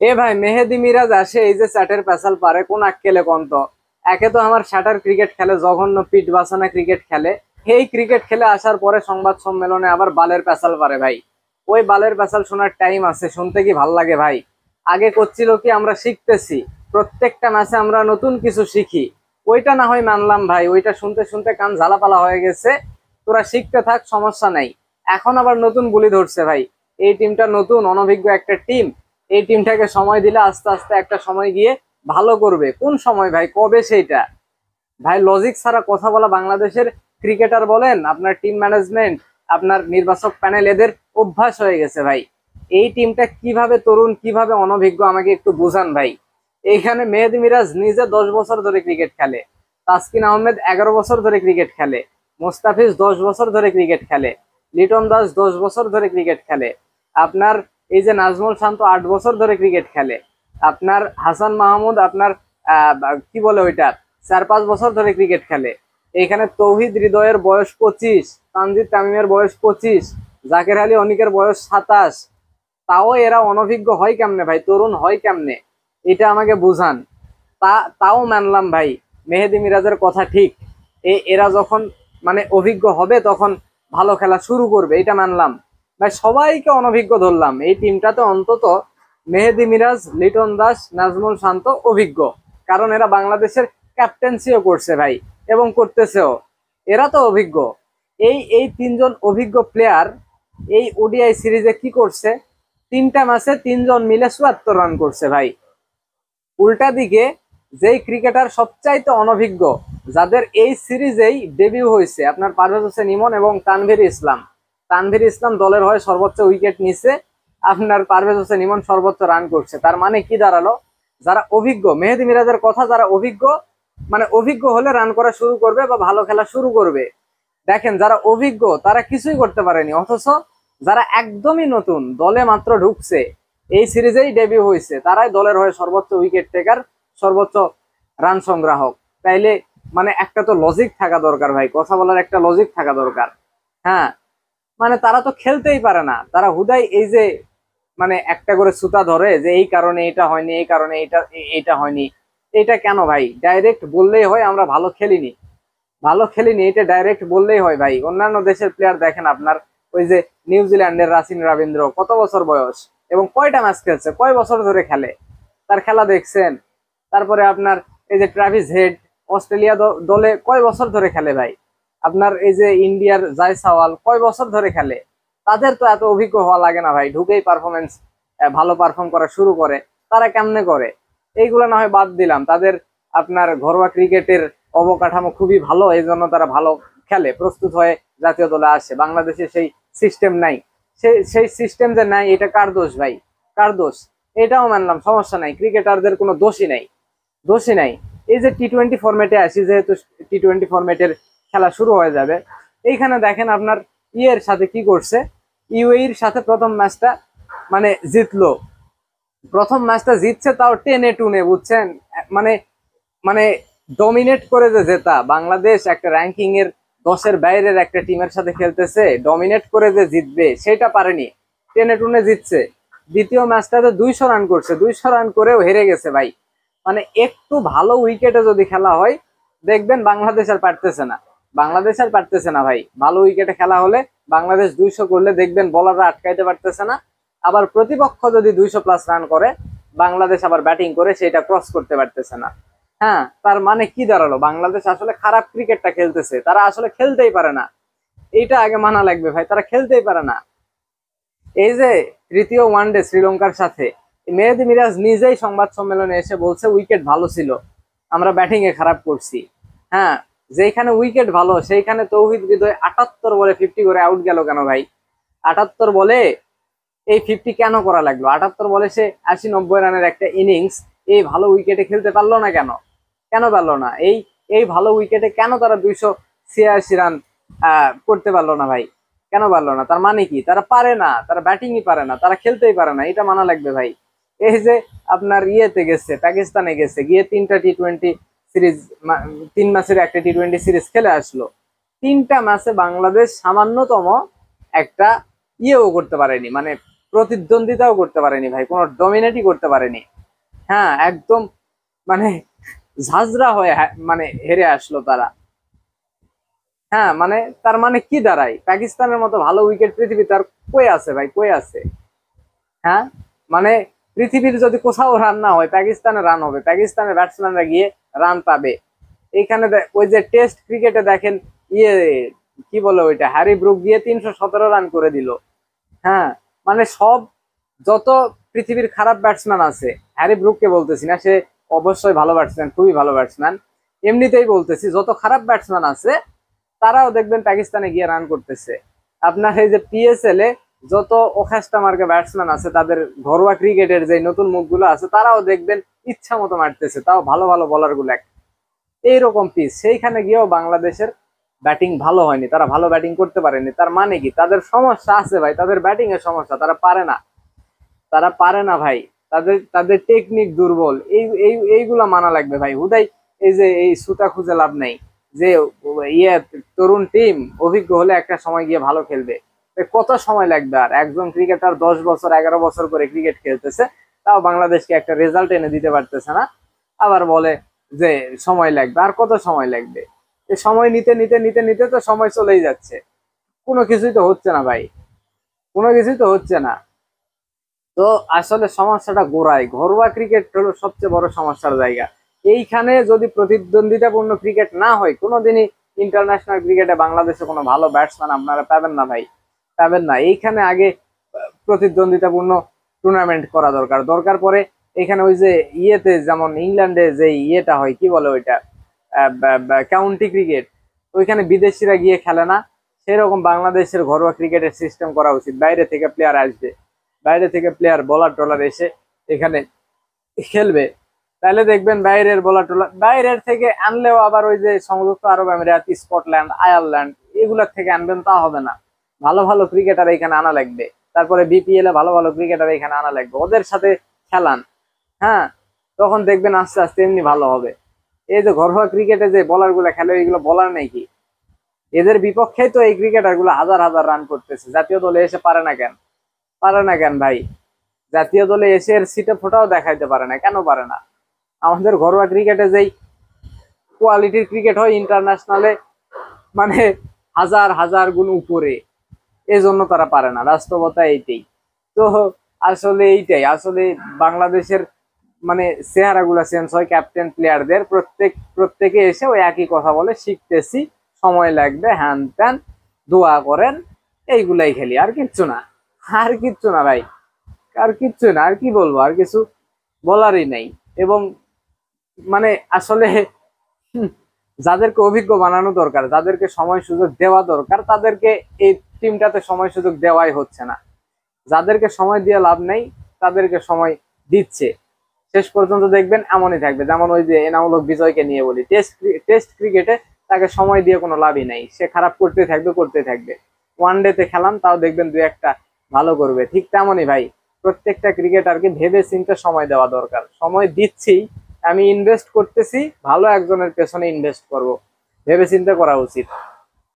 এ ভাই মেহেদি মিরাজ আসে এই যে চাটের পেশাল পারে কোন আক্কেলে কন্ত। একে তো আমার শাটার ক্রিকেট খেলে, জঘন্য পিঠ বাঁচানা ক্রিকেট খেলে। এই ক্রিকেট খেলে আসার পরে সংবাদ সম্মেলনে আবার বালের পেশাল পারে ভাই। ওই বালের পেশাল শোনার টাইম আছে? শুনতে কি ভাল লাগে ভাই? আগে করছিল কি আমরা শিখতেছি, প্রত্যেকটা ম্যাচে আমরা নতুন কিছু শিখি। ওইটা না হয় মানলাম ভাই, ওইটা শুনতে শুনতে কান ঝালাপালা হয়ে গেছে। তোরা শিখতে থাক, সমস্যা নাই। এখন আবার নতুন বুলি ধরছে ভাই। এই টিমটা নতুন অনভিজ্ঞ একটা টিম। এই টিমটাকে সময় দিলে আস্তে আস্তে একটা সময় গিয়ে ভালো করবে। কোন সময় ভাই, কবে সেইটা? ভাই লজিক ছাড়া কথা বলা বাংলাদেশের ক্রিকেটার বলেন, আপনার টিম ম্যানেজমেন্ট, আপনার নির্বাচক প্যানেল, এদের অভ্যাস হয়ে গেছে ভাই। এই টিমটা কিভাবে তরুণ, কিভাবে অনভিজ্ঞ আমাকে একটু বুঝান ভাই। এইখানে মেহেদী মিরাজ নিজে 10 বছর ধরে ক্রিকেট খেলে, তাসকিন আহমেদ 11 বছর ধরে ক্রিকেট খেলে, মোস্তাফিজ 10 বছর ধরে ক্রিকেট খেলে, লিটন দাস 10 বছর ধরে ক্রিকেট খেলে, আপনার এই যে নাজমুল শান্ত 8 বছর ধরে ক্রিকেট খেলে, আপনার হাসান মাহমুদ আপনার কি বলে ওইটা 4-5 বছর ধরে ক্রিকেট খেলে। এখানে তৌহিদ হৃদয়ের বয়স 25, তানজিদ তামিমের বয়স 25, জাকের আলী অনিকের বয়স 27। তাও এরা অনভিজ্ঞ হয় কেমনে ভাই, তরুণ হয় কেমনে? এটা আমাকে বুঝান। তাও মানলাম ভাই, মেহেদী মিরাজের কথা ঠিক। এরা যখন মানে অভিজ্ঞ হবে তখন ভালো খেলা শুরু করবে, এটা মানলাম ভাই। সবাইকে অনভিজ্ঞ ধরলাম, এই টিমটাতে অন্তত মেহেদী মিরাজ, লিটন দাস, নাজমুল শান্ত অভিজ্ঞ। কারণ এরা বাংলাদেশের ক্যাপ্টেন্সিও করছে ভাই, এবং করতেছেও। এরা তো অভিজ্ঞ। এই তিনজন অভিজ্ঞ প্লেয়ার এই ওডিআই সিরিজে কি করছে? 3টা ম্যাচে 3জন মিলে 74 রান করছে ভাই। উল্টা দিকে যেই ক্রিকেটার সবচাইতে অনভিজ্ঞ, যাদের এই সিরিজেই ডেবিউ হয়েছে, আপনার পারভেজ হোসেন ইমন এবং তানভীর ইসলাম। তানভীর ইসলাম দলের হয়ে সর্বোচ্চ উইকেট নিছে, আপনার পারভেজ হোসেন ইমন সর্বোচ্চ রান করছে। তার মানে কি দাঁড়ালো? যারা অভিজ্ঞ, মেহেদী মিরাজের কথা, যারা অভিজ্ঞ মানে অভিজ্ঞ হলে রান করা শুরু করবে বা ভালো খেলা শুরু করবে। দেখেন যারা অভিজ্ঞ তারা কিছুই করতে পারেনি, অথচ যারা একদমই নতুন, দলে মাত্র ঢুকছে, এই সিরিজেই ডেবিউ হয়েছে, তারাই দলের হয়ে সর্বোচ্চ উইকেট টেকার, সর্বোচ্চ রান সংগ্রাহক। তাইলে মানে একটা তো লজিক থাকা দরকার ভাই, কথা বলার একটা লজিক থাকা দরকার। হ্যাঁ, মানে তারা তো খেলতেই পারে না, তারা হুদাই এই যে মানে একটা করে সুতা ধরে যে এই কারণে এটা হয়নি, এই কারণে এটা হয়নি। এটা কেন ভাই? ডাইরেক্ট বললেই হয় আমরা ভালো খেলিনি, এটা ডাইরেক্ট বললেই হয় ভাই। অন্যান্য দেশের প্লেয়ার দেখেন আপনার, ওই যে নিউজিল্যান্ডের রাসিন রবীন্দ্র কত বছর বয়স এবং কয়টা ম্যাচ খেলছে, কয় বছর ধরে খেলে, তার খেলা দেখছেন? তারপরে আপনার এই যে ট্রাভিস হেড, অস্ট্রেলিয়া দলে কয় বছর ধরে খেলে ভাই। আপনার এই যে ইন্ডিয়ার জয়সওয়াল কয় বছর ধরে খেলে। তাদের তো এত অভিজ্ঞ হওয়া লাগে না ভাই, ঢুকেই পারফরমেন্স ভালো পারফর্ম করা শুরু করে। তারা কেমনে করে? এইগুলো না হয় বাদ দিলাম, তাদের আপনার ঘরোয়া ক্রিকেটের অবকাঠামো খুবই ভালো, এই জন্য তারা ভালো খেলে, প্রস্তুত হয়ে জাতীয় দলে আসে। বাংলাদেশে সেই সিস্টেম নাই। সেই সিস্টেম যে নাই, এটা কার দোষ ভাই? কার দোষ? এটাও মানলাম, সমস্যা নাই, ক্রিকেটারদের কোনো দোষই নাই। এই যে টি-20 ফরম্যাটে আসি, যেহেতু টি-20 ফরম্যাটের খেলা শুরু হয়ে যাবে, এইখানে দেখেন আপনার ইয়ের সাথে কি করছে। ইউএইর সাথে প্রথম ম্যাচটা মানে জিতলো, প্রথম ম্যাচটা জিতছে, তাও টেনে টুনে, বুঝছেন? মানে মানে ডমিনেট করে যে জেতা, বাংলাদেশ একটা র্যাঙ্কিং এর 10-এর বাইরের একটা টিমের সাথে খেলতেছে, ডমিনেট করে যে জিতবে সেটা পারেনি, টেনে টুনে জিতছে। দ্বিতীয় ম্যাচটাতে 200 রান করছে, 200 রান করেও হেরে গেছে ভাই। মানে একটু ভালো উইকেটে যদি খেলা হয়, দেখবেন বাংলাদেশ আর পারতেছে না ভাই। ভালো উইকেটে খেলা হলে বাংলাদেশ 200 করলে দেখবেন বলাররা আটকাইতে পারতেছে না। আবার প্রতিপক্ষ যদি 200+ রান করে, বাংলাদেশ আবার ব্যাটিং করে সেটা ক্রস করতে পারতেছে না। হ্যাঁ, তার মানে কি দাঁড়ালো? বাংলাদেশ আসলে খারাপ ক্রিকেটটা খেলতেছে, তারা আসলে খেলতেই পারে না। এইটা আগে মানা লাগবে ভাই, তারা খেলতেই পারে না। এই যে তৃতীয় ওয়ানডে শ্রীলঙ্কার সাথে, মেহেদী মিরাজ নিজেই সংবাদ সম্মেলনে এসে বলছে উইকেট ভালো ছিল, আমরা ব্যাটিং এ খারাপ করছি। হ্যাঁ, যেখানে উইকেট ভালো সেইখানে তৌহিদ হৃদয় 78 বলে 50 করে আউট গেল কেন ভাই? 78 বলে এই 50 কেন করা লাগলো? 78 বলে সে 80-90 রানের একটা ইনিংস এই ভালো উইকেটে খেলতে পারলো না কেন? কেন পারলো না? এই ভালো উইকেটে কেন তারা 286 রান করতে পারলো না ভাই? কেন পারলো না? তার মানে কি? তারা পারে না, তারা ব্যাটিংই পারে না, তারা খেলতেই পারে না, এটা মানা লাগবে ভাই। এই যে আপনার ইয়েতে গেছে, পাকিস্তানে গেছে, গিয়ে 3টা টি-20 সিরিজ, 3 ম্যাচের একটা টি-20 সিরিজ খেলে আসলো। 3টা ম্যাচে বাংলাদেশ সামান্যতম একটা ইয়েও করতে পারেনি, মানে প্রতিদ্বন্দ্বিতাও করতে পারেনি ভাই, কোনো ডমিনেটই করতে পারেনি। হ্যাঁ, একদম মানে ঝাঁঝরা হয়ে মানে হেরে আসলো তারা। হ্যাঁ মানে তার মানে কি দাঁড়ায়, পাকিস্তানের মতো ভালো উইকেট পৃথিবীতে আর কই আছে ভাই, কই আছে? হ্যাঁ মানে পৃথিবীর যদি কোথাও রান না হয় পাকিস্তানে রান হবে, পাকিস্তানের ব্যাটসম্যানরা গিয়ে রান পাবে। এইখানে ওই যে টেস্ট ক্রিকেটে দেখেন, ইয়ে কি বলে ওইটা, হ্যারি ব্রুক গিয়ে 317 রান করে দিল। হ্যাঁ মানে সব, যত পৃথিবীর খারাপ ব্যাটসম্যান আছে, হ্যারি ব্রুককে বলতেছি না, সে অবশ্যই ভালো ব্যাটসম্যান, খুবই ভালো ব্যাটসম্যান, এমনিতেই বলতেছি যত খারাপ ব্যাটসম্যান আছে তারাও দেখবেন পাকিস্তানে গিয়ে রান করতেছে। আপনার এই যে পিএসএল এ যত ওখাস্টা মার্কা ব্যাটসম্যান আছে, তাদের ঘরোয়া ক্রিকেটের যে নতুন মুখগুলো আছে তারাও দেখবেন ইচ্ছা মতো মারতেছে, তাও ভালো ভালো বলার গুলো এইরকম পিচ। সেইখানে গিয়েও বাংলাদেশের ব্যাটিং ভালো হয়নি, তারা ভালো ব্যাটিং করতে পারেনি। তার মানে কি, তাদের সমস্যা আছে ভাই, তাদের ব্যাটিং এর সমস্যা, তারা পারে না, তারা পারে না ভাই, তাদের তাদের টেকনিক দুর্বল। এইগুলা মানা লাগবে ভাই হুদাই। এই যে এই সুতা খুঁজে লাভ নেই যে ইয়ে তরুণ টিম অভিজ্ঞ হলে একটা সময় গিয়ে ভালো খেলবে। কত সময় লাগবে? আর একজন ক্রিকেটার 10 বছর 11 বছর করে ক্রিকেট খেলতেছে, তাও বাংলাদেশকে একটা রেজাল্ট এনে দিতে পারতেছে না, আবার বলে যে সময় লাগবে। আর কত সময় লাগবে? এই সময় নিতে নিতে নিতে নিতে তো সময় চলেই যাচ্ছে, কোনো কিছুই তো হচ্ছে না ভাই, কোনো কিছুই তো হচ্ছে না। তো আসলে সমস্যাটা গোড়ায়, ঘরোয়া ক্রিকেট হলো সবচেয়ে বড় সমস্যার জায়গা। এইখানে যদি প্রতিদ্বন্দ্বিতাপূর্ণ ক্রিকেট না হয়, কোনোদিনই ইন্টারন্যাশনাল ক্রিকেটে বাংলাদেশে কোনো ভালো ব্যাটসম্যান আপনারা পাবেন না ভাই, পাবেন না। এইখানে আগে প্রতিদ্বন্দ্বিতাপূর্ণ টুর্নামেন্ট করা দরকার, দরকার পরে এখানে ওই যে ইয়েতে যেমন ইংল্যান্ডে যে ইয়েটা হয়, কি বলে ওইটা, কাউন্টি ক্রিকেট, ওইখানে বিদেশিরা গিয়ে খেলে না, সেরকম বাংলাদেশের ঘরোয়া ক্রিকেটের সিস্টেম করা উচিত। বাইরে থেকে প্লেয়ার আসবে, বাইরে থেকে প্লেয়ার বোলার টোলার এসে এখানে খেলবে, তাহলে দেখবেন বাইরের বোলার টোলার বাইরের থেকে আনলেও আবার ওই যে সংযুক্ত আরব আমিরাত, স্কটল্যান্ড, আয়ারল্যান্ড এগুলার থেকে আনবেন, তা হবে না। ভালো ভালো ক্রিকেটার এখানে আনা লাগবে, তারপরে বিপিএল এ ভালো ভালো ক্রিকেটার এখানে আনা লাগবে, ওদের সাথে খেলান। হ্যাঁ, তখন দেখবেন আস্তে আস্তে এমনি ভালো হবে। এই যে ঘরোয়া ক্রিকেটে যে বলার গুলা খেলে, এইগুলো বলার নেই কি, এদের বিপক্ষেই তো এই ক্রিকেটার গুলো হাজার হাজার রান করতেছে। জাতীয় দলে এসে পারে না কেন? পারে না কেন ভাই? জাতীয় দলে এসে এর সিটে ফোটাও দেখাইতে পারে না, কেন পারে না? আমাদের ঘরোয়া ক্রিকেটে যেই কোয়ালিটির ক্রিকেট হয় ইন্টারন্যাশনালে, মানে হাজার হাজার গুণ উপরে, এজন্য তারা পারে না, বাস্তবতা এইটাই। তো আসলে এইটাই, আসলে বাংলাদেশের মানে চেহারা গুলা চেঞ্জ হয় ক্যাপ্টেন প্লেয়ারদের, প্রত্যেকে এসে ওই একই কথা বলে, শিখতেছি, সময় লাগবে, হ্যান ত্যান, দোয়া করেন, এইগুলাই খেলি, আর কিচ্ছু না, আর কিচ্ছু না ভাই, আর কিচ্ছু না। আর কি বলবো, আর কিছু বলারই নেই। এবং মানে আসলে হুম, যাদেরকে অভিজ্ঞ বানানো দরকার, যাদেরকে সময় সুযোগ দেওয়া দরকার, তাদেরকে এই টিমটাতে সময় সুযোগ দেওয়াই হচ্ছে না। যাদেরকে সময় দিয়ে লাভ নেই তাদেরকে সময় দিচ্ছে, শেষ পর্যন্ত দেখবেন এমনই থাকবে। যেমন ওই যে এনামূলক বিজয়কে নিয়ে বলি, টেস্ট ক্রিকেটে তাকে সময় দিয়ে কোনো লাভই নাই, সে খারাপ করতে থাকবে করতে থাকবে। ওয়ান ডে তে খেলান, তাও দেখবেন দুই একটা ভালো করবে। ঠিক তেমনই ভাই, প্রত্যেকটা ক্রিকেটারকে ভেবে চিন্তে সময় দেওয়া দরকার। সময় দিচ্ছি, আমি ইনভেস্ট করতেছি, ভালো একজনের পেছনে ইনভেস্ট করব, ভেবে চিন্তে করা উচিত।